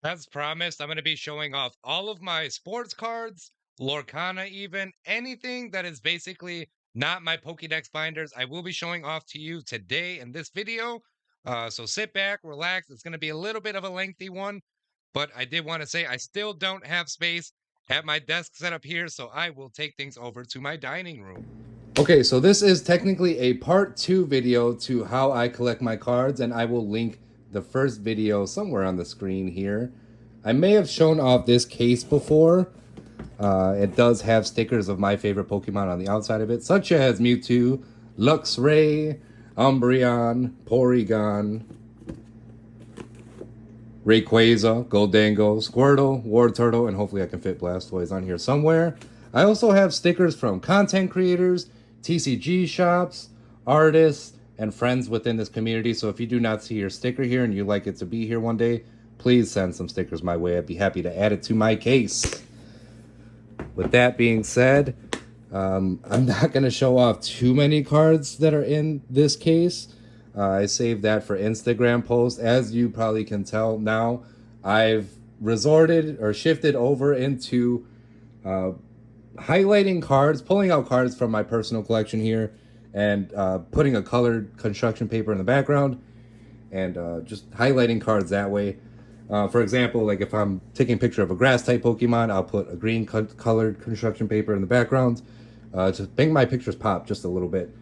As promised, I'm going to be showing off all of my sports cards, Lorcana even, anything that is basically not my Pokedex binders. I will be showing off to you today in this video. So sit back, relax. It's going to be a little bit of a lengthy one, but I did want to say I still don't have space at my desk set up here, so I will take things over to my dining room. Okay, so this is technically a part 2 video to how I collect my cards, and I will link the first video somewhere on the screen here. I may have shown off this case before. It does have stickers of my favorite Pokemon on the outside of it, such as Mewtwo, Luxray, Umbreon, Porygon, Rayquaza, Goldango, Squirtle, Wartortle, and hopefully I can fit Blastoise on here somewhere. I also have stickers from content creators, TCG shops, artists, and friends within this community. So if you do not see your sticker here and you'd like it to be here one day, please send some stickers my way. I'd be happy to add it to my case. With that being said, I'm not going to show off too many cards that are in this case. I saved that for Instagram posts. As you probably can tell now, I've resorted or shifted over into highlighting cards, pulling out cards from my personal collection here, and putting a colored construction paper in the background, and just highlighting cards that way. For example, like if I'm taking a picture of a grass type Pokemon, I'll put a green colored construction paper in the background to make my pictures pop just a little bit.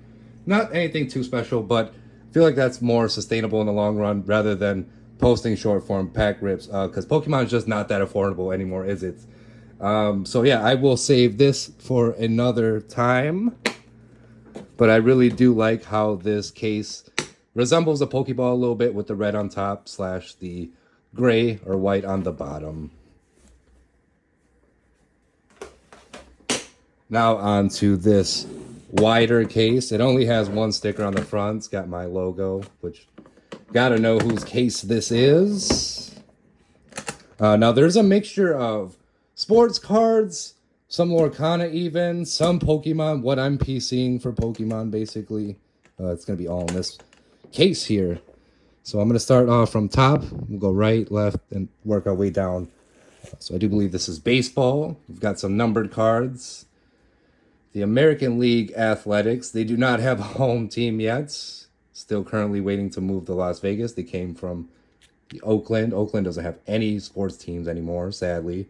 Not anything too special, but I feel like that's more sustainable in the long run rather than posting short form pack rips, because Pokemon is just not that affordable anymore, is it? So yeah, I will save this for another time. But I really do like how this case resembles a Pokeball a little bit with the red on top slash the gray or white on the bottom. Now on to this wider case. It only has one sticker on the front. It's got my logo, which gotta know whose case this is. Now there's a mixture of sports cards, some Lorcana even, some Pokemon, what I'm PCing for Pokemon basically. It's gonna be all in this case here. So I'm gonna start off from top. We'll go right, left, and work our way down. So I do believe this is baseball. We've got some numbered cards. The American League Athletics, they do not have a home team yet. Still currently waiting to move to Las Vegas. They came from the Oakland. Oakland doesn't have any sports teams anymore, sadly.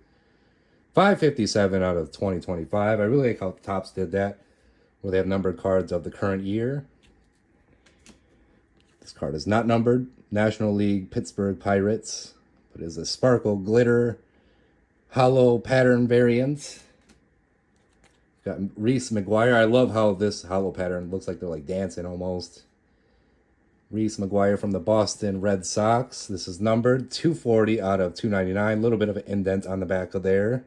557 out of 2025. I really like how Topps did that, where they have numbered cards of the current year. This card is not numbered. National League Pittsburgh Pirates, but is a sparkle glitter hollow pattern variant. Got Reese McGuire. I love how this hollow pattern looks like they're like dancing almost. Reese McGuire from the Boston Red Sox. This is numbered 240 out of 299. A little bit of an indent on the back of there.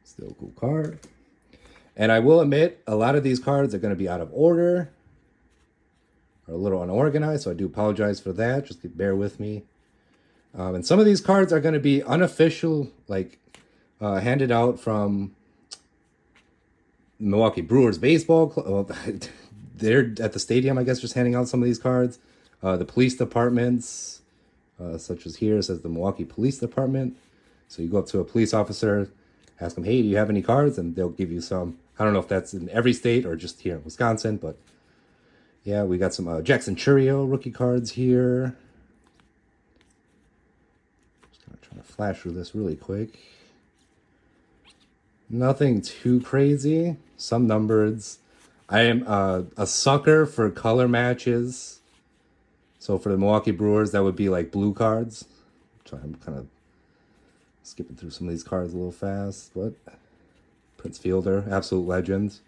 Still a cool card. And I will admit, a lot of these cards are going to be out of order or a little unorganized, so I do apologize for that. Just bear with me. And some of these cards are going to be unofficial, like handed out from Milwaukee Brewers baseball club. Well, they're at the stadium, I guess, just handing out some of these cards. The police departments, such as here, it says the Milwaukee Police Department. So you go up to a police officer, ask them, hey, do you have any cards? And they'll give you some. I don't know if that's in every state or just here in Wisconsin, but yeah, we got some Jackson Churio rookie cards here. Just gonna try to flash through this really quick. Nothing too crazy. Some numbereds. I am a sucker for color matches. So for the Milwaukee Brewers, that would be like blue cards. I'm kind of skipping through some of these cards a little fast. But Prince Fielder, absolute legend.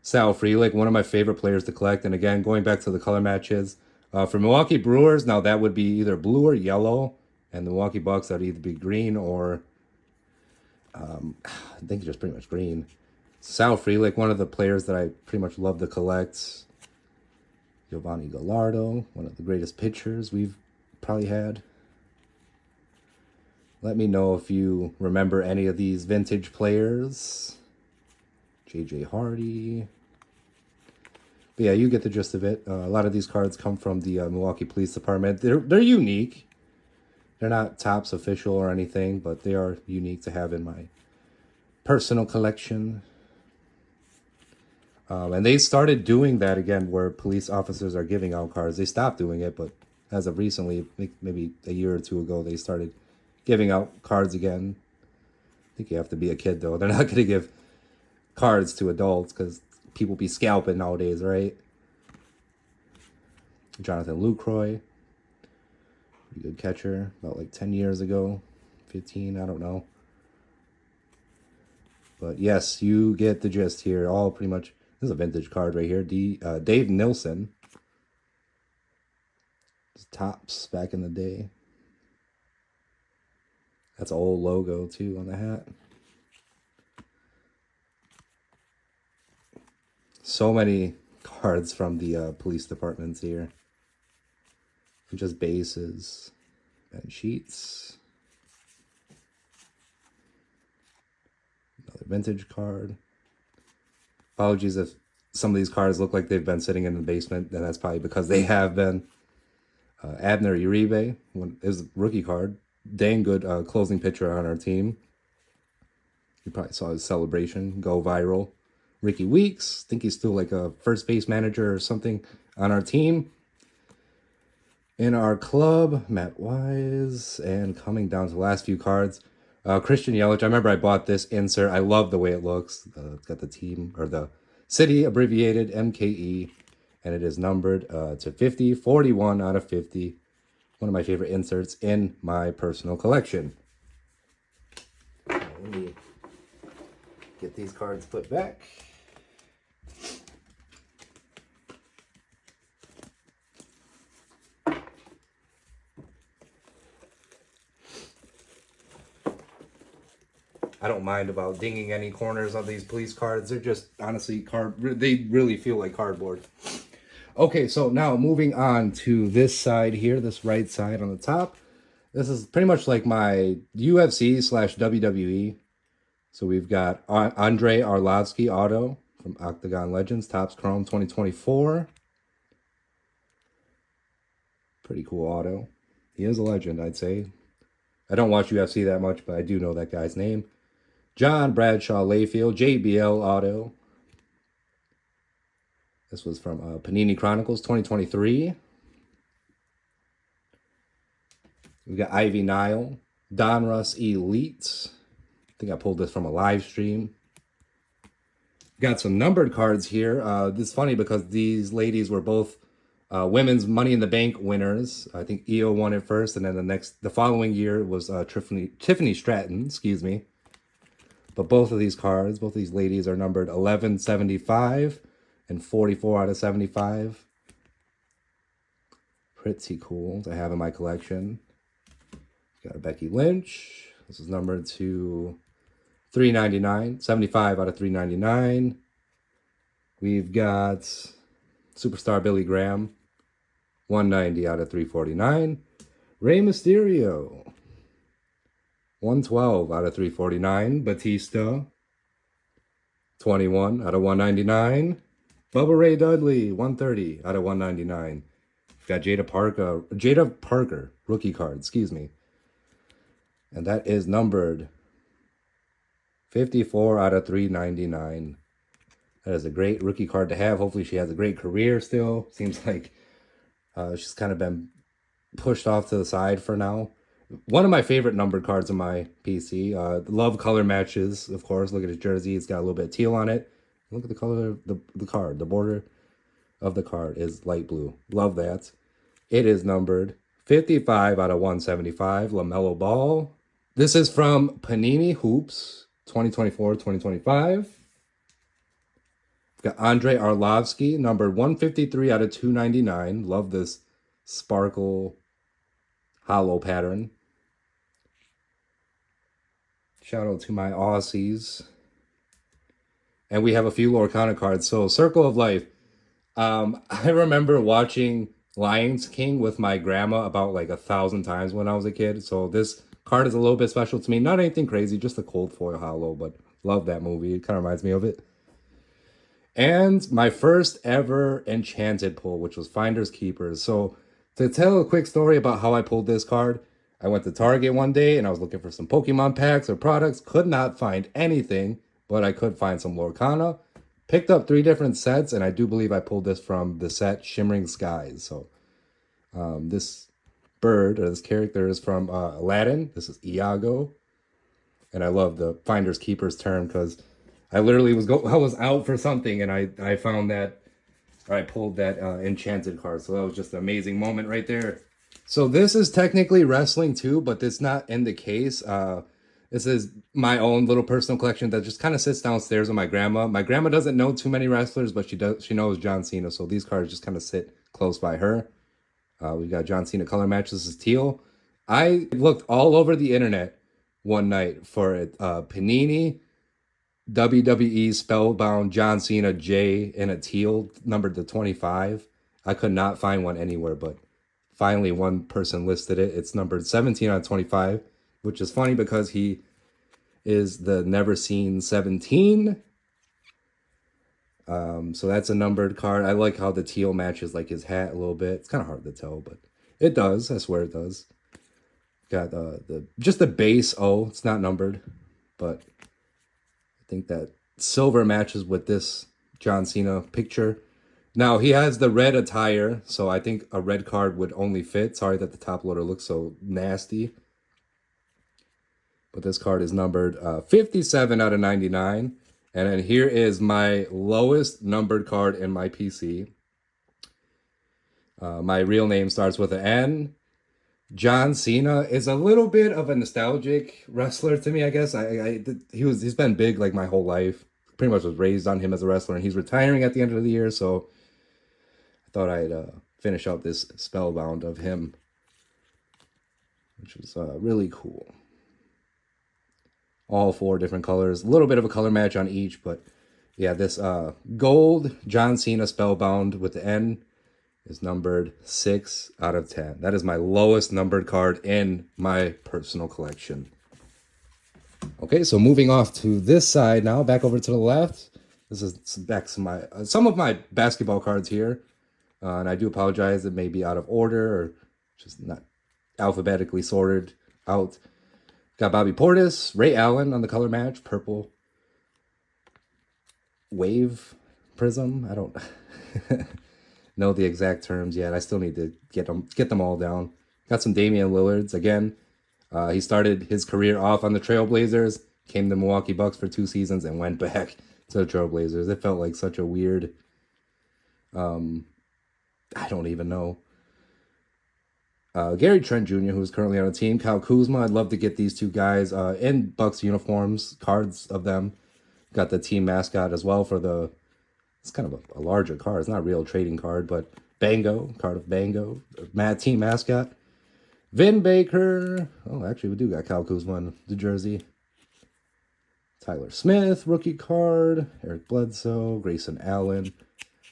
Sal Frelick, one of my favorite players to collect. And again, going back to the color matches. For Milwaukee Brewers, now that would be either blue or yellow. And the Milwaukee Bucks, that would either be green or... I think just pretty much green. Sal Frelick, one of the players that I pretty much love to collect. Giovanni Gallardo, one of the greatest pitchers we've probably had. Let me know if you remember any of these vintage players. J.J. Hardy. But yeah, you get the gist of it. A lot of these cards come from the Milwaukee Police Department. They're unique. They're not Topps official or anything, but they are unique to have in my personal collection. And they started doing that again where police officers are giving out cards. They stopped doing it, but as of recently, maybe a year or two ago, they started giving out cards again. I think you have to be a kid, though. They're not going to give cards to adults because people be scalping nowadays, right? Jonathan Lucroy, pretty good catcher, about like 10 years ago, 15, I don't know. But yes, you get the gist here. All pretty much, this is a vintage card right here. Dave Nilsson. Topps back in the day. That's an old logo too on the hat. So many cards from the police departments here. Just bases and sheets. Another vintage card. Apologies if some of these cards look like they've been sitting in the basement, and that's probably because they have been. Abner Uribe is rookie card. Dang good closing pitcher on our team. You probably saw his celebration go viral. Ricky Weeks, think he's still like a first base manager or something on our team. In our club, Matt Wise, and coming down to the last few cards, Christian Yelich. I remember I bought this insert. I love the way it looks. It's got the team or the city abbreviated MKE, and it is numbered to 50, 41 out of 50. One of my favorite inserts in my personal collection. Let me get these cards put back. I don't mind about dinging any corners of these police cards. They're just honestly they really feel like cardboard. Okay, so now moving on to this side here, this right side on the top. This is pretty much like my UFC / WWE. So we've got Andre Arlovsky auto from Octagon Legends, Topps Chrome 2024. Pretty cool auto. He is a legend, I'd say. I don't watch UFC that much, but I do know that guy's name. John Bradshaw Layfield, JBL auto. This was from Panini Chronicles 2023. We got Ivy Nile, Donruss Elite. I think I pulled this from a live stream. Got some numbered cards here. This is funny because these ladies were both women's Money in the Bank winners. I think Io won it first, and then the following year was Tiffany Stratton. Excuse me. But both of these cards, both of these ladies are numbered 1175 and 44 out of 75. Pretty cool to have in my collection. Got a Becky Lynch. This is numbered to 399, 75 out of 399. We've got Superstar Billy Graham, 190 out of 349. Rey Mysterio, 112 out of 349. Batista, 21 out of 199. Bubba Ray Dudley, 130 out of 199. We've got Jada Parker, rookie card, excuse me. And that is numbered 54 out of 399. That is a great rookie card to have. Hopefully she has a great career still. Seems like she's kind of been pushed off to the side for now. One of my favorite numbered cards on my PC. Love color matches, of course. Look at his jersey. It's got a little bit of teal on it. Look at the color of the card. The border of the card is light blue. Love that. It is numbered 55 out of 175. LaMelo Ball. This is from Panini Hoops 2024-2025. Got Andre Arlovsky, numbered 153 out of 299. Love this sparkle hollow pattern. Shout out to my Aussies. And we have a few Lorcana cards. So Circle of Life. I remember watching Lion King with my grandma about like 1,000 times when I was a kid. So this card is a little bit special to me. Not anything crazy, just a cold foil hollow, but love that movie. It kind of reminds me of it. And my first ever enchanted pull, which was Finders Keepers. So to tell a quick story about how I pulled this card, I went to Target one day and I was looking for some Pokemon packs or products. Could not find anything, but I could find some Lorcana. Picked up 3 different sets, and I do believe I pulled this from the set Shimmering Skies. So this bird or this character is from Aladdin. This is Iago, and I love the finders keepers term because I literally I was out for something and I found that, or I pulled that enchanted card. So that was just an amazing moment right there. So this is technically wrestling too, but it's not in the case. This is my own little personal collection that just kind of sits downstairs with my grandma. My grandma doesn't know too many wrestlers, but she knows John Cena. So these cards just kind of sit close by her. We got John Cena color match. This is teal. I looked all over the internet one night for it. Panini, WWE Spellbound John Cena J in a teal numbered to 25. I could not find one anywhere, but finally one person listed it. It's numbered 17 out of 25, which is funny because he is the never seen 17. So that's a numbered card. I like how the teal matches like his hat a little bit. It's kind of hard to tell, but it does. I swear it does. Got just the base O. It's not numbered, but I think that silver matches with this John Cena picture. Now he has the red attire, so I think a red card would only fit. Sorry that the top loader looks so nasty. But this card is numbered 57 out of 99. And then here is my lowest numbered card in my PC. My real name starts with an N. John Cena is a little bit of a nostalgic wrestler to me, I guess. He's been big like my whole life. Pretty much was raised on him as a wrestler, and he's retiring at the end of the year, so I thought I'd finish up this spellbound of him, which was really cool. All 4 different colors, a little bit of a color match on each, but yeah, this gold John Cena spellbound with the N is numbered 6 out of 10. That is my lowest numbered card in my personal collection. Okay, so moving off to this side now, back over to the left. This is back to my some of my basketball cards here, and I do apologize. It may be out of order or just not alphabetically sorted out. Got Bobby Portis, Ray Allen on the color match, purple wave prism. I don't know the exact terms yet. I still need to get them all down. Got some Damian Lillards again. He started his career off on the Trailblazers, came to Milwaukee Bucks for 2 seasons, and went back to the Trailblazers. It felt like such a weird, I don't even know. Gary Trent Jr., who's currently on the team. Kyle Kuzma. I'd love to get these 2 guys in Bucks uniforms, cards of them. Got the team mascot as well for the... It's kind of a larger card. It's not a real trading card, but Bango, card of Bango. Mad team mascot. Vin Baker. Oh, actually, we do got Kyle Kuzma in the jersey. Tyler Smith, rookie card. Eric Bledsoe. Grayson Allen.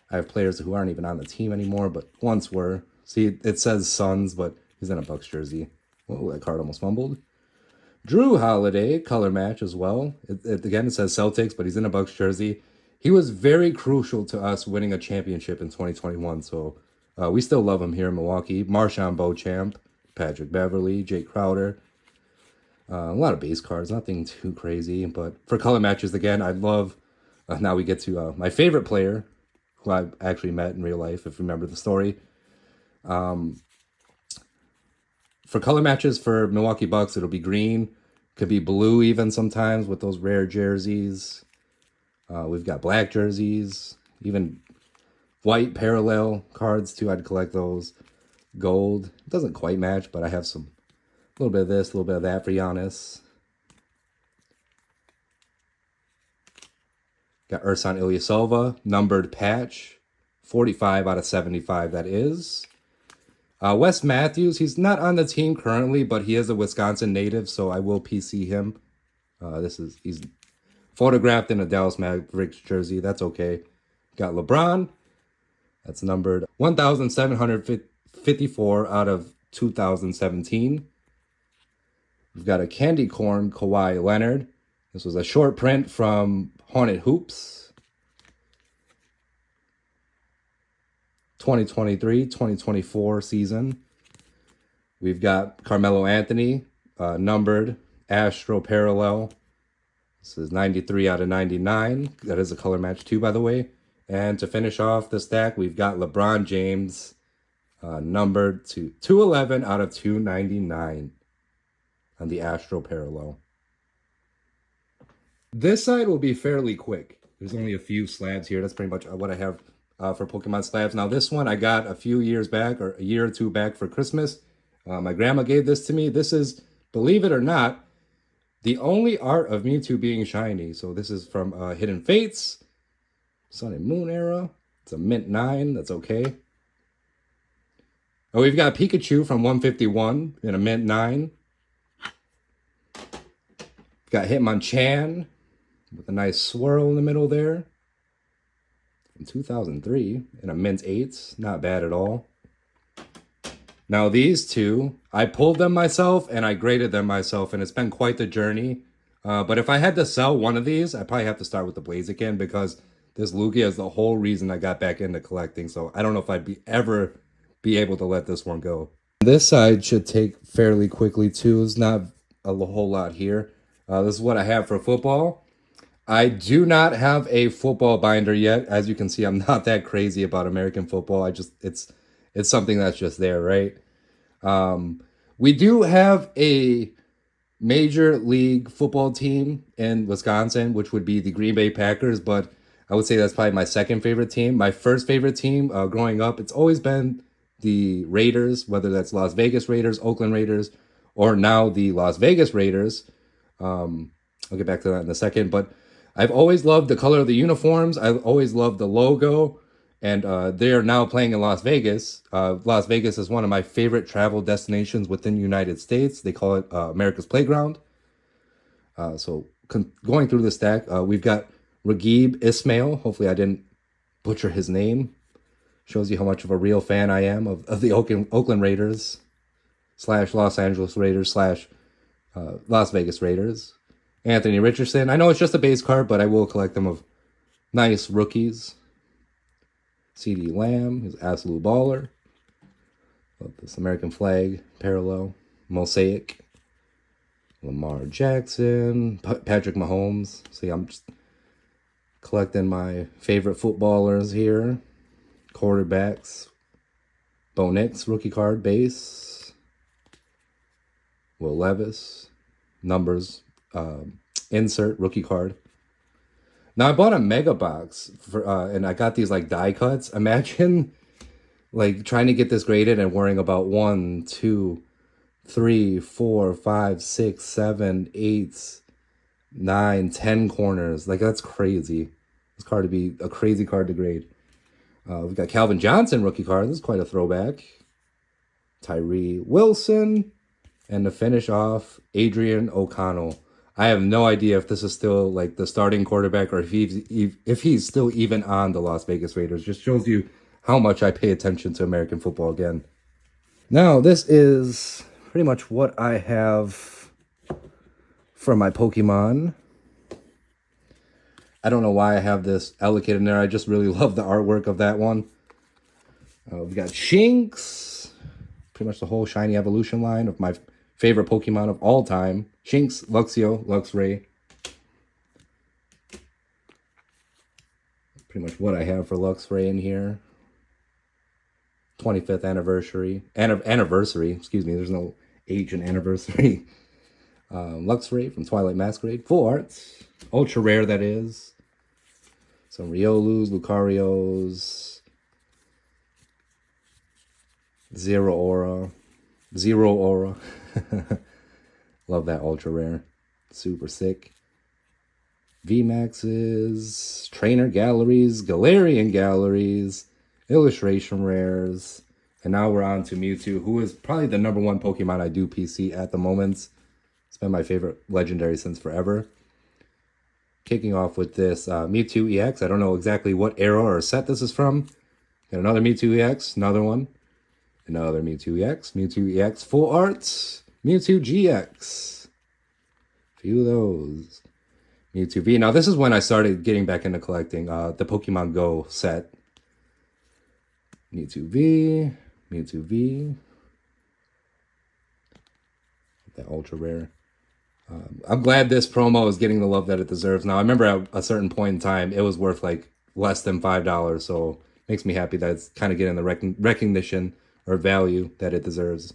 I have players who aren't even on the team anymore, but once were. See, it says Suns, but he's in a Bucks jersey. Whoa, that card almost fumbled. Drew Holiday, color match as well. Again, it says Celtics, but he's in a Bucks jersey. He was very crucial to us winning a championship in 2021, so we still love him here in Milwaukee. Marshawn Beauchamp, Patrick Beverly, Jake Crowder. A lot of base cards, nothing too crazy, but for color matches, again, I love... now we get to my favorite player, who I actually met in real life, if you remember the story. For color matches for Milwaukee Bucks, it'll be green. Could be blue even sometimes with those rare jerseys. We've got black jerseys. Even white parallel cards too. I'd collect those. Gold. Doesn't quite match, but I have some... A little bit of this, a little bit of that for Giannis. Got Ersan Ilyasova. Numbered patch. 45 out of 75 that is. Wes Matthews, he's not on the team currently, but he is a Wisconsin native, so I will PC him. He's photographed in a Dallas Mavericks jersey. That's okay. Got LeBron. That's numbered 1,754 out of 2017. We've got a candy corn Kawhi Leonard. This was a short print from Haunted Hoops. 2023-2024 season. We've got Carmelo Anthony, numbered Astro Parallel. This is 93 out of 99. That is a color match too, by the way. And to finish off the stack, we've got LeBron James, numbered to 211 out of 299 on the Astro Parallel. This side will be fairly quick. There's only a few slabs here. That's pretty much what I have for Pokemon slabs. Now, this one I got a few years back, or a year or two back for Christmas. My grandma gave this to me. This is, believe it or not, the only art of Mewtwo being shiny. So this is from Hidden Fates, Sun and Moon era. It's a mint 9. That's okay. Oh, we've got Pikachu from 151 in a mint 9. Got Hitmonchan with a nice swirl in the middle there. From 2003 in a mint 8. Not bad at all. Now these two, I pulled them myself and I graded them myself, and it's been quite the journey. But if I had to sell one of these, I'd probably have to start with the Blaziken, because this Lugia is the whole reason I got back into collecting. So I don't know if I'd ever be able to let this one go. This side should take fairly quickly too. There's not a whole lot here. This is what I have for football. I do not have a football binder yet. As you can see, I'm not that crazy about American football. It's something that's just there, right? We do have a major league football team in Wisconsin, which would be the Green Bay Packers, but I would say that's probably my second favorite team. My first favorite team growing up, it's always been the Raiders, whether that's Las Vegas Raiders, Oakland Raiders, or now the Las Vegas Raiders. I'll get back to that in a second, but I've always loved the color of the uniforms. I've always loved the logo, and they are now playing in Las Vegas. Las Vegas is one of my favorite travel destinations within the United States. They call it America's Playground. So going through the stack, we've got Ragib Ismail. Hopefully I didn't butcher his name. Shows you how much of a real fan I am of the Oakland Raiders / Los Angeles Raiders / Las Vegas Raiders. Anthony Richardson. I know it's just a base card, but I will collect them of nice rookies. CD Lamb is absolute baller. Love this American flag parallel. Mosaic. Lamar Jackson. Patrick Mahomes. See, I'm just collecting my favorite footballers here. Quarterbacks. Bo Nix, rookie card base. Will Levis. Numbers. Insert rookie card. Now I bought a mega box for and I got these like die cuts. Imagine like trying to get this graded and worrying about 1, 2, 3, 4, 5, 6, 7, 8, 9, 10 corners. Like, that's crazy. This card to be a crazy card to grade. We've got Calvin Johnson rookie card. This is quite a throwback. Tyree Wilson. And to finish off, Adrian O'Connell. I have no idea if this is still like the starting quarterback or if he's still even on the Las Vegas Raiders. Just shows you how much I pay attention to American football again. Now, this is pretty much what I have for my Pokemon. I don't know why I have this allocated in there. I just really love the artwork of that one. We've got Shinx. Pretty much the whole Shiny Evolution line of my favorite Pokemon of all time. Shinx, Luxio, Luxray. Pretty much what I have for Luxray in here. 25th anniversary. Anniversary, excuse me. There's no age in anniversary. Luxray from Twilight Masquerade. Full arts. Ultra rare, that is. Some Riolus, Lucarios. Zero Aura. Love that ultra rare. Super sick. VMAXs, Trainer Galleries, Galarian Galleries, Illustration Rares. And now we're on to Mewtwo, who is probably the #1 Pokemon I do PC at the moment. It's been my favorite legendary since forever. Kicking off with this Mewtwo EX. I don't know exactly what era or set this is from. Got another Mewtwo EX, another one. Another Mewtwo EX, full arts, Mewtwo GX. Few of those. Mewtwo V. Now, this is when I started getting back into collecting the Pokemon Go set. Mewtwo V. that ultra rare. I'm glad this promo is getting the love that it deserves. Now, I remember at a certain point in time, it was worth like less than $5, so it makes me happy that it's kind of getting the recognition or value that it deserves.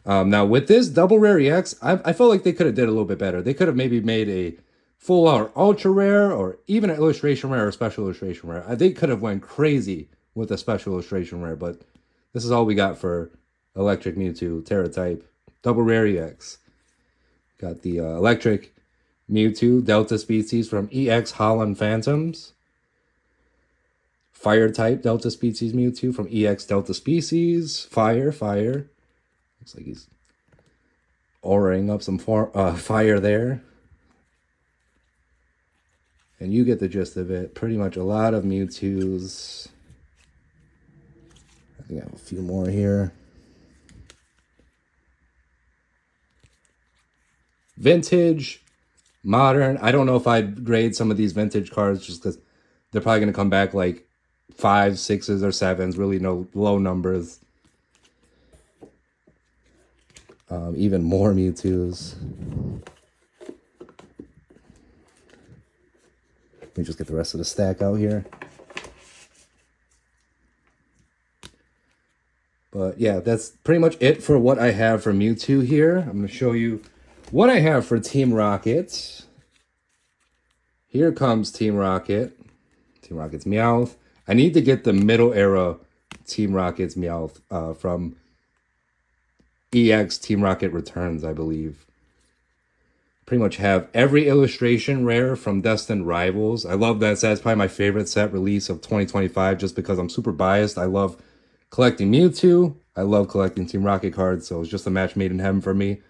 Now, with this double rare EX, I felt like they could have did a little bit better. They could have maybe made a full out ultra rare or even an illustration rare or special illustration rare. They could have went crazy with a special illustration rare, but this is all we got for Electric Mewtwo Terra type double rare EX. Got the Electric Mewtwo Delta species from EX Holland Phantoms. Fire type Delta species Mewtwo from EX Delta species. Fire. Looks like he's auraing up some fire there. And you get the gist of it. Pretty much a lot of Mewtwo's. I think I have a few more here. Vintage, modern. I don't know if I'd grade some of these vintage cards just because they're probably going to come back like 5s, 6s, or 7s. Really no low numbers. Even more Mewtwo's. Let me just get the rest of the stack out here. But yeah, that's pretty much it for what I have for Mewtwo here. I'm going to show you what I have for Team Rocket. Here comes Team Rocket. Team Rocket's Meowth. I need to get the middle era Team Rocket's Meowth from EX Team Rocket Returns, I believe. Pretty much have every illustration rare from Destined Rivals. I love that set. It's probably my favorite set release of 2025 just because I'm super biased. I love collecting Mewtwo. I love collecting Team Rocket cards, so it's just a match made in heaven for me.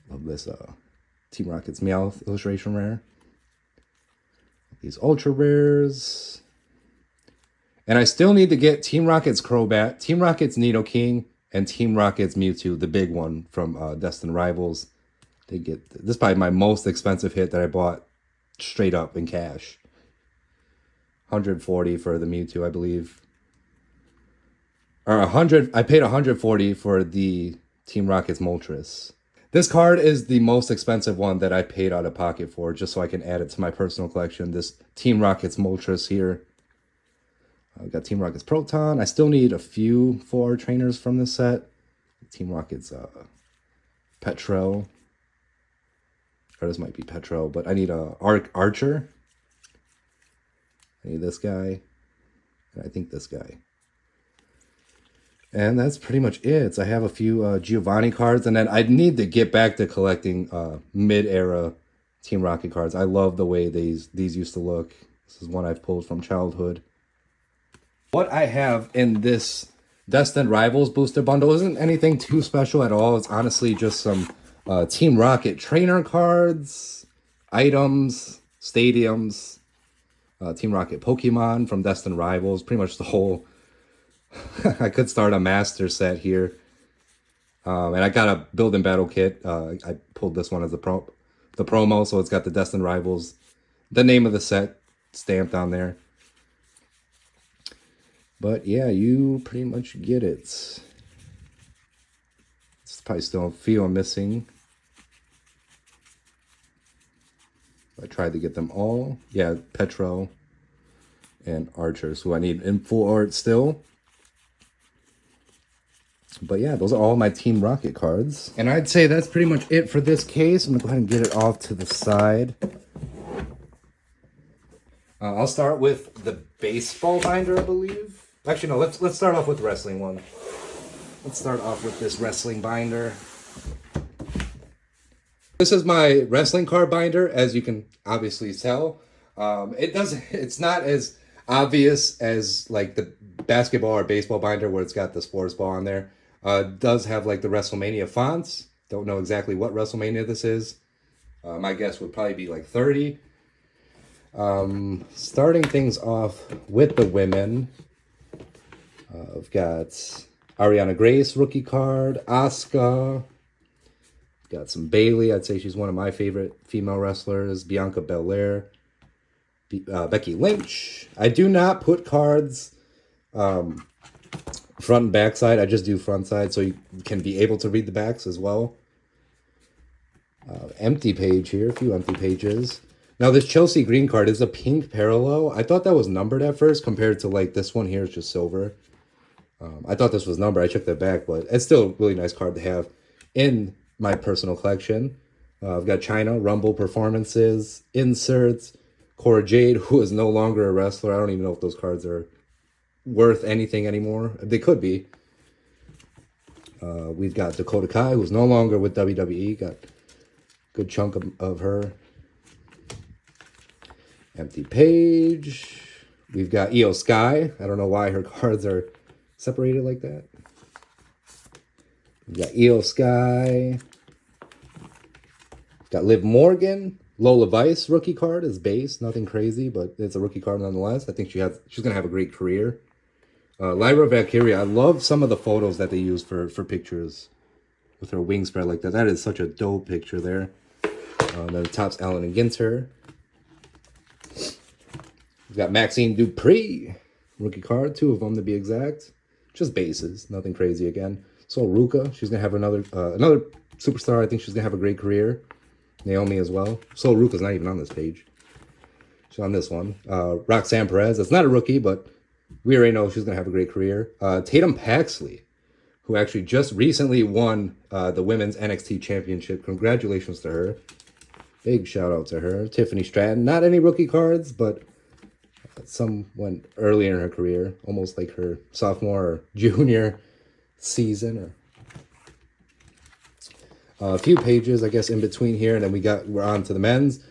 Love this Team Rocket's Meowth illustration rare. These ultra rares. And I still need to get Team Rocket's Crobat, Team Rocket's Nidoking, and Team Rocket's Mewtwo, the big one from Destined Rivals. They get this is probably my most expensive hit that I bought straight up in cash. $140 for the Mewtwo, I believe. Or I paid $140 for the Team Rocket's Moltres. This card is the most expensive one that I paid out of pocket for, just so I can add it to my personal collection. This Team Rocket's Moltres here. I've got Team Rocket's Proton. I still need a few 4 trainers from this set. Team Rocket's Petrel. Or this might be Petrel, but I need a Archer. I need this guy. And I think this guy. And that's pretty much it. I have a few Giovanni cards. And then I need to get back to collecting mid-era Team Rocket cards. I love the way these used to look. This is one I've pulled from childhood. What I have in this Destined Rivals booster bundle isn't anything too special at all. It's honestly just some Team Rocket trainer cards, items, stadiums, Team Rocket Pokemon from Destined Rivals. Pretty much the whole... I could start a master set here. And I got a build and battle kit. I pulled this one as the promo, so it's got the Destined Rivals, the name of the set stamped on there. But yeah, you pretty much get it. It's probably still a few I'm missing. I tried to get them all. Yeah, Petrel and Archers, who I need in full art still. But yeah, those are all my Team Rocket cards. And I'd say that's pretty much it for this case. I'm going to go ahead and get it off to the side. I'll start with the baseball binder, I believe. Actually, no, let's start off with the wrestling one. Let's start off with this wrestling binder. This is my wrestling card binder, as you can obviously tell. It's not as obvious as like the basketball or baseball binder where it's got the sports ball on there. It does have like the WrestleMania fonts. Don't know exactly what WrestleMania this is. My guess would probably be like 30. Starting things off with the women. I've got Ariana Grace rookie card, Asuka. Got some Bailey. I'd say she's one of my favorite female wrestlers. Bianca Belair. Becky Lynch. I do not put cards front and back side. I just do front side so you can be able to read the backs as well. Empty page here, a few empty pages. Now this Chelsea green card is a pink parallel. I thought that was numbered at first compared to like this one here is just silver. I thought this was numbered. I checked that back, but it's still a really nice card to have in my personal collection. I've got China, Rumble Performances, Inserts, Cora Jade, who is no longer a wrestler. I don't even know if those cards are worth anything anymore. They could be. We've got Dakota Kai, who's no longer with WWE. Got a good chunk of her. Empty page. We've got Io Sky. I don't know why her cards are separated like that. We've got Io Sky. Got Liv Morgan. Lola Vice rookie card is base. Nothing crazy, but it's a rookie card nonetheless. I think she's going to have a great career. Lyra Valkyria. I love some of the photos that they use for pictures with her wing spread like that. That is such a dope picture there. Then the top's Allen and Ginter. We've got Maxine Dupree, rookie card, 2 of them to be exact. Just bases, nothing crazy again. So Ruka, she's gonna have another superstar. I think she's gonna have a great career. Naomi as well. So Ruka's not even on this page. She's on this one. Roxanne Perez. It's not a rookie, but we already know she's gonna have a great career. Tatum Paxley, who actually just recently won the Women's NXT Championship. Congratulations to her. Big shout out to her. Tiffany Stratton. Not any rookie cards, but some went early in her career, almost like her sophomore or junior season. Or a few pages, I guess, in between here, and then we're on to the men's.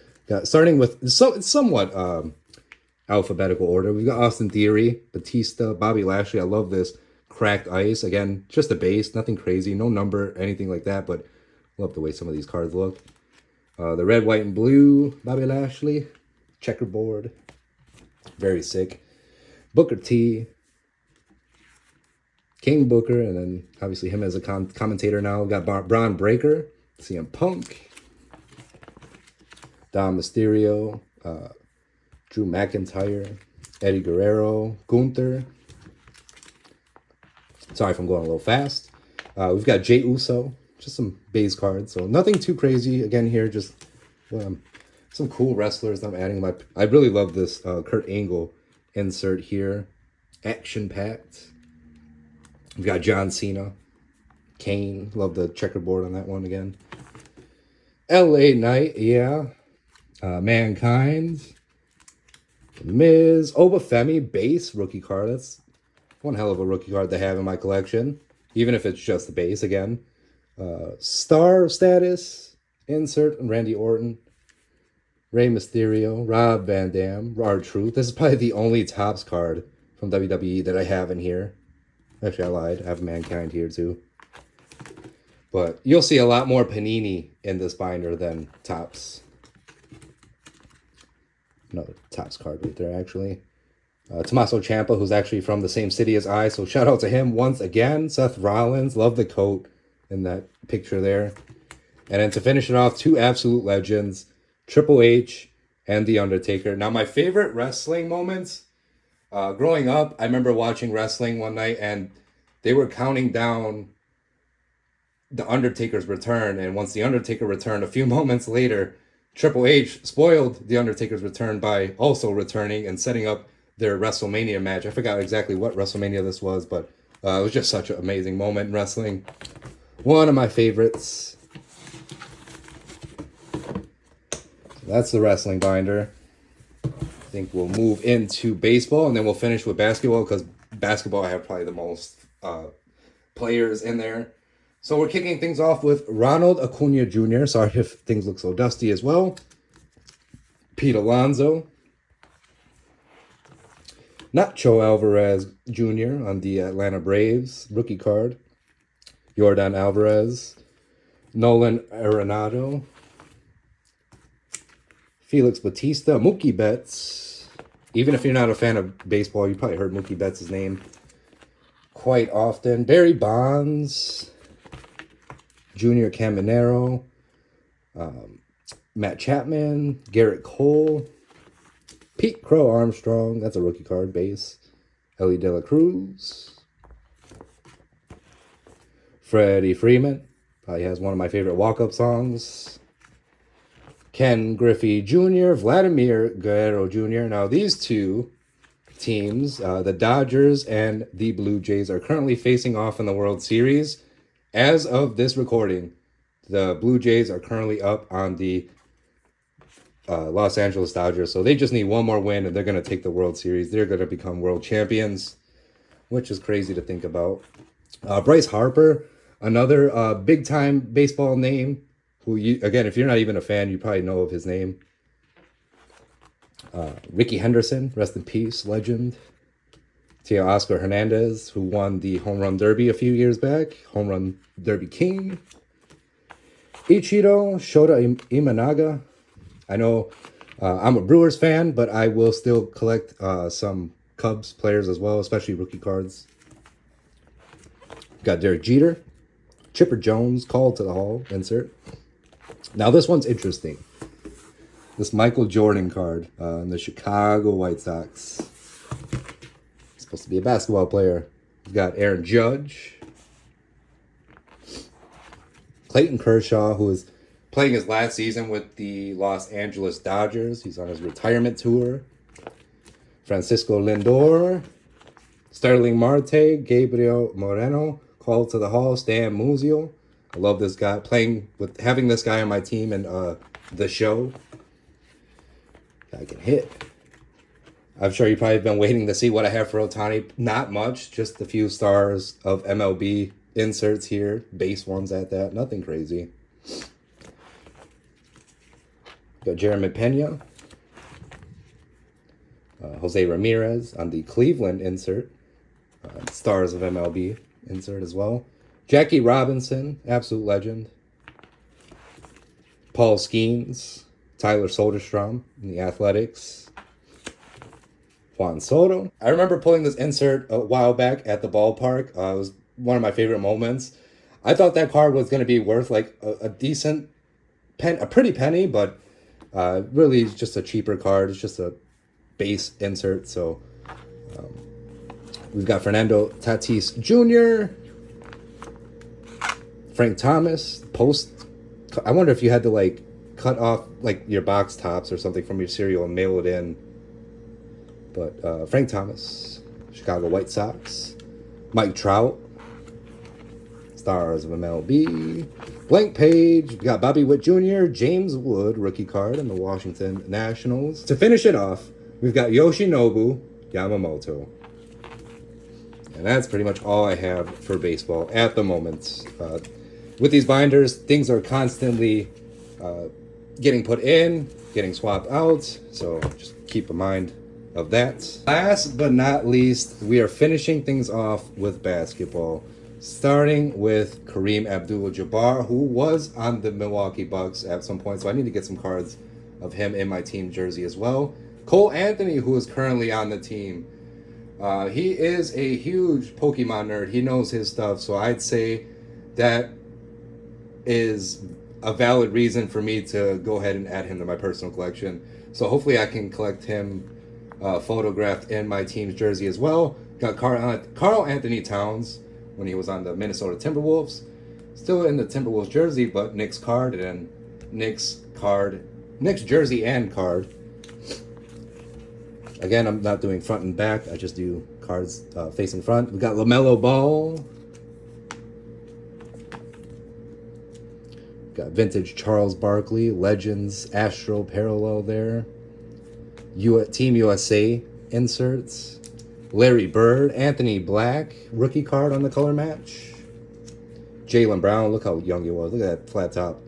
Starting with somewhat alphabetical order. We've got Austin Theory, Batista, Bobby Lashley. I love this cracked ice. Again, just a base, nothing crazy, no number, anything like that, but love the way some of these cards look. The red, white, and blue, Bobby Lashley, checkerboard. Very sick. Booker T. King Booker, and then obviously him as a commentator now. We've got Braun Breaker, CM Punk, Dom Mysterio, Drew McIntyre, Eddie Guerrero, Gunther. Sorry if I'm going a little fast. We've got Jey Uso, just some base cards, so nothing too crazy. Again here, just some cool wrestlers I'm adding. I really love this Kurt Angle insert here. Action-packed. We've got John Cena. Kane. Love the checkerboard on that one again. LA Knight, yeah. Mankind. Miz. Obafemi, base rookie card. That's one hell of a rookie card to have in my collection. Even if it's just the base again. Star status. Insert. Randy Orton. Rey Mysterio, Rob Van Dam, R-Truth. This is probably the only Topps card from WWE that I have in here. Actually, I lied. I have Mankind here too. But you'll see a lot more Panini in this binder than Topps. Another Topps card right there, actually. Tommaso Ciampa, who's actually from the same city as I, so shout out to him once again. Seth Rollins, love the coat in that picture there. And then to finish it off, 2 absolute legends. Triple H and The Undertaker. Now, my favorite wrestling moments, growing up, I remember watching wrestling one night and they were counting down The Undertaker's return. And once The Undertaker returned, a few moments later, Triple H spoiled The Undertaker's return by also returning and setting up their WrestleMania match. I forgot exactly what WrestleMania this was, but it was just such an amazing moment in wrestling. One of my favorites. That's the wrestling binder. I think we'll move into baseball, and then we'll finish with basketball, because basketball I have probably the most players in there. So we're kicking things off with Ronald Acuna Jr. Sorry if things look so dusty as well. Pete Alonso. Nacho Alvarez Jr. on the Atlanta Braves. Rookie card. Yordan Alvarez. Nolan Arenado. Felix Batista, Mookie Betts. Even if you're not a fan of baseball, you probably heard Mookie Betts' name quite often. Barry Bonds, Junior Caminero, Matt Chapman, Garrett Cole, Pete Crow Armstrong. That's a rookie card base. Ellie De La Cruz. Freddie Freeman. Probably has one of my favorite walk-up songs. Ken Griffey Jr., Vladimir Guerrero Jr. Now, these two teams, the Dodgers and the Blue Jays, are currently facing off in the World Series. As of this recording, the Blue Jays are currently up on the Los Angeles Dodgers. So they just need one more win and they're going to take the World Series. They're going to become world champions, which is crazy to think about. Bryce Harper, another big-time baseball name, who, again, if you're not even a fan, you probably know of his name. Ricky Henderson, rest in peace, legend. Teoscar Hernandez, who won the Home Run Derby a few years back. Home Run Derby King. Ichiro Shota Imanaga. I know I'm a Brewers fan, but I will still collect some Cubs players as well, especially rookie cards. Got Derek Jeter. Chipper Jones, called to the Hall, insert. Now this one's interesting. This Michael Jordan card in the Chicago White Sox. Supposed to be a basketball player. We've got Aaron Judge. Clayton Kershaw, who is playing his last season with the Los Angeles Dodgers. He's on his retirement tour. Francisco Lindor. Sterling Marte. Gabriel Moreno, called to the Hall. Stan Musial. I love this guy. Having this guy on my team and the show. I can hit. I'm sure you've probably been waiting to see what I have for Ohtani. Not much, just a few stars of MLB inserts here. Base ones at that. Nothing crazy. Got Jeremy Pena. Jose Ramirez on the Cleveland insert. Stars of MLB insert as well. Jackie Robinson, absolute legend. Paul Skeens. Tyler Soderstrom in the Athletics. Juan Soto. I remember pulling this insert a while back at the ballpark. It was one of my favorite moments. I thought that card was going to be worth like a decent a pretty penny, but really just a cheaper card. It's just a base insert. So we've got Fernando Tatis Jr., Frank Thomas, post. I wonder if you had to like cut off like your box tops or something from your cereal and mail it in. But Frank Thomas, Chicago White Sox. Mike Trout, stars of MLB. Blank page, we got Bobby Witt Jr., James Wood, rookie card in the Washington Nationals. To finish it off, we've got Yoshinobu Yamamoto. And that's pretty much all I have for baseball at the moment. With these binders, things are constantly getting put in, getting swapped out, so just keep in mind of that. Last but not least, we are finishing things off with basketball, starting with Kareem Abdul-Jabbar, who was on the Milwaukee Bucks at some point, so I need to get some cards of him in my team jersey as well. Cole Anthony, who is currently on the team. He is a huge Pokemon nerd. He knows his stuff, so I'd say that is a valid reason for me to go ahead and add him to my personal collection. So hopefully I can collect him photographed in my team's jersey as well. Got Karl Anthony Towns when he was on the Minnesota Timberwolves. Still in the Timberwolves jersey, but Knicks card, and then Knicks jersey and card. Again, I'm not doing front and back. I just do cards facing front. We got LaMelo Ball. Got vintage Charles Barkley, Legends, Astro parallel there. Team USA inserts. Larry Bird, Anthony Black, rookie card on the color match. Jaylen Brown, look how young he was. Look at that flat top.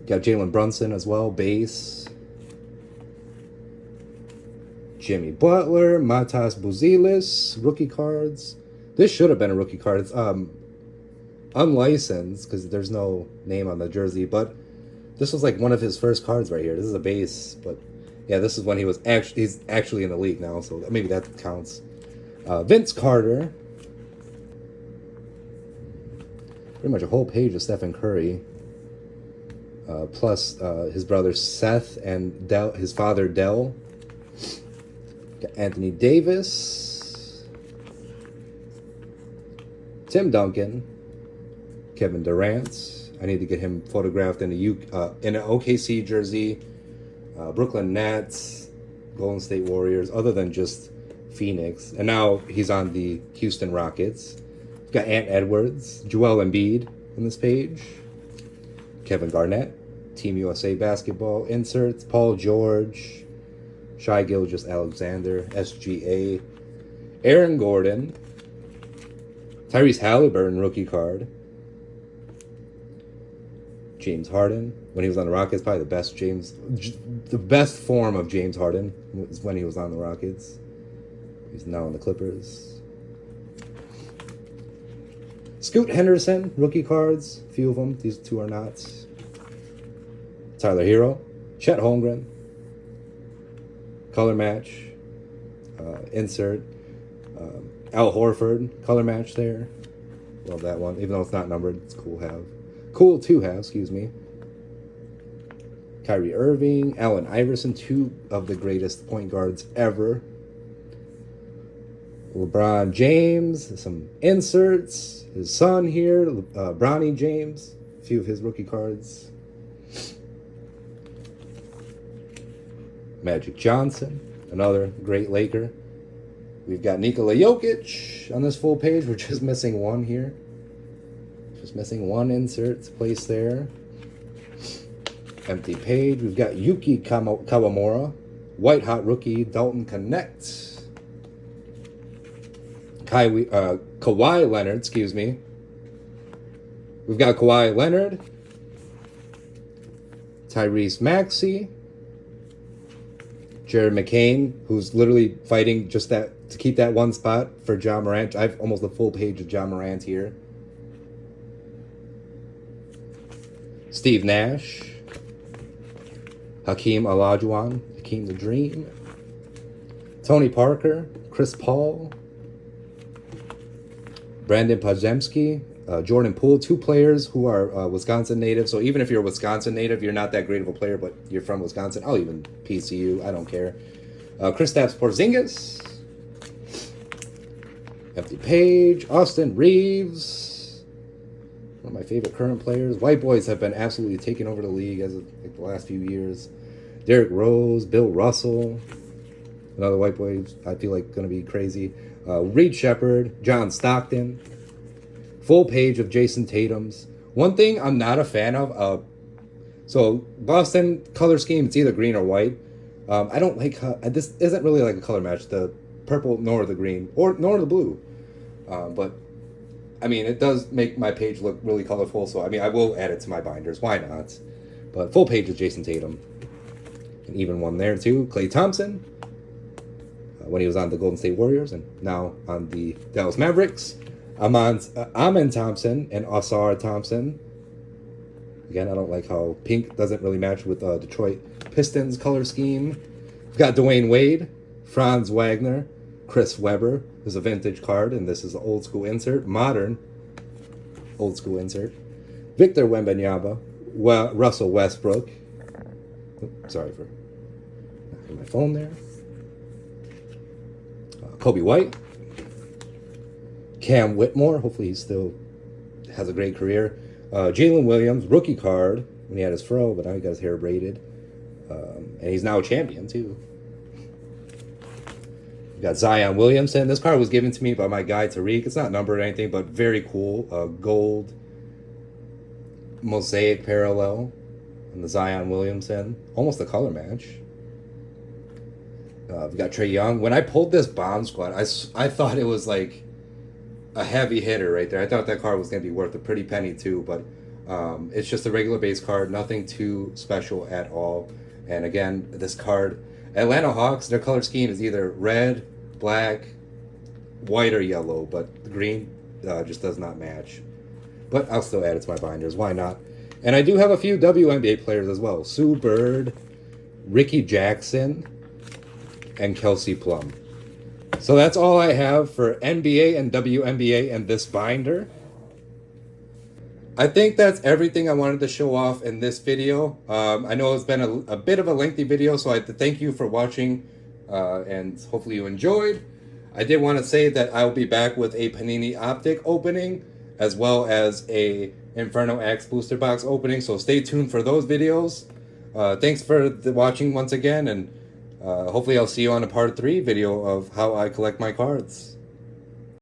Got Jalen Brunson as well, base. Jimmy Butler, Matas Buzelis, rookie cards. This should have been a rookie card. It's unlicensed because there's no name on the jersey, but this was like one of his first cards right here. This is a base, but yeah, this is when he's actually in the league now, so maybe that counts. Vince Carter. Pretty much a whole page of Stephen Curry. Plus his brother Seth and his father Dell. Got Anthony Davis. Tim Duncan. Kevin Durant. I need to get him photographed in in an OKC jersey. Brooklyn Nets, Golden State Warriors, other than just Phoenix. And now he's on the Houston Rockets. We've got Ant Edwards, Joel Embiid on this page. Kevin Garnett, Team USA basketball inserts. Paul George, Shai Gilgeous-Alexander, SGA. Aaron Gordon, Tyrese Halliburton rookie card. James Harden, when he was on the Rockets, probably the best form of James Harden was when he was on the Rockets. He's now on the Clippers. Scoot Henderson, rookie cards, a few of them. These two are not. Tyler Hero, Chet Holmgren, color match, insert. Al Horford, color match there. Love that one, even though it's not numbered. It's cool to have, excuse me. Kyrie Irving, Allen Iverson, two of the greatest point guards ever. LeBron James, some inserts. His son here, Bronny James, a few of his rookie cards. Magic Johnson, another great Laker. We've got Nikola Jokic on this full page. We're just missing one here. Just missing one insert place there. Empty page. We've got Yuki Kawamura, white hot rookie, Dalton Connect. Kawhi Leonard, excuse me. We've got Kawhi Leonard, Tyrese Maxey, Jared McCain, who's literally fighting just that to keep that one spot for John Morant. I have almost the full page of John Morant here. Steve Nash, Hakeem Olajuwon, Hakeem the Dream, Tony Parker, Chris Paul, Brandon Podziemski, Jordan Poole, two players who are Wisconsin native. So even if you're a Wisconsin native, you're not that great of a player, but you're from Wisconsin. I'll even PCU. I don't care. Kristaps Porzingis. Empty page. Austin Reeves. One of my favorite current players. White boys have been absolutely taking over the league as of like the last few years. Derrick Rose, Bill Russell. Another white boy I feel like going to be crazy. Reed Shepard, John Stockton. Full page of Jason Tatum's. One thing I'm not a fan of, so Boston color scheme, it's either green or white. I don't like, this isn't really like a color match, the purple nor the green, nor the blue. But, I mean, it does make my page look really colorful, so I mean, I will add it to my binders, why not? But full page of Jason Tatum. And even one there too, Klay Thompson, when he was on the Golden State Warriors, and now on the Dallas Mavericks. Amen Thompson and Osar Thompson. Again, I don't like how pink doesn't really match with Detroit Pistons color scheme. We've got Dwayne Wade, Franz Wagner, Chris Webber. This is a vintage card, and this is an old school insert, modern old school insert. Victor Wembanyama, Russell Westbrook. Oops, sorry for knocking my phone there. Kobe White. Cam Whitmore, hopefully he still has a great career. Jalen Williams, rookie card when he had his fro, but now he got his hair braided. And he's now a champion, too. We got Zion Williamson. This card was given to me by my guy, Tariq. It's not numbered or anything, but very cool. Gold mosaic parallel on the Zion Williamson. Almost a color match. We got Trae Young. When I pulled this bomb squad, I thought it was like a heavy hitter right there. I thought that card was going to be worth a pretty penny too, but it's just a regular base card, nothing too special at all. And again, this card, Atlanta Hawks, their color scheme is either red, black, white, or yellow, but the green just does not match. But I'll still add it to my binders. Why not? And I do have a few WNBA players as well. Sue Bird, Ricky Jackson, and Kelsey Plum. So that's all I have for NBA and WNBA and this binder. I think that's everything I wanted to show off in this video. I know it's been a bit of a lengthy video, so I thank you for watching, and hopefully you enjoyed. I did want to say that I'll be back with a Panini Optic opening, as well as a Inferno X booster box opening, so stay tuned for those videos. Thanks for watching once again, and hopefully I'll see you on a part 3 video of how I collect my cards.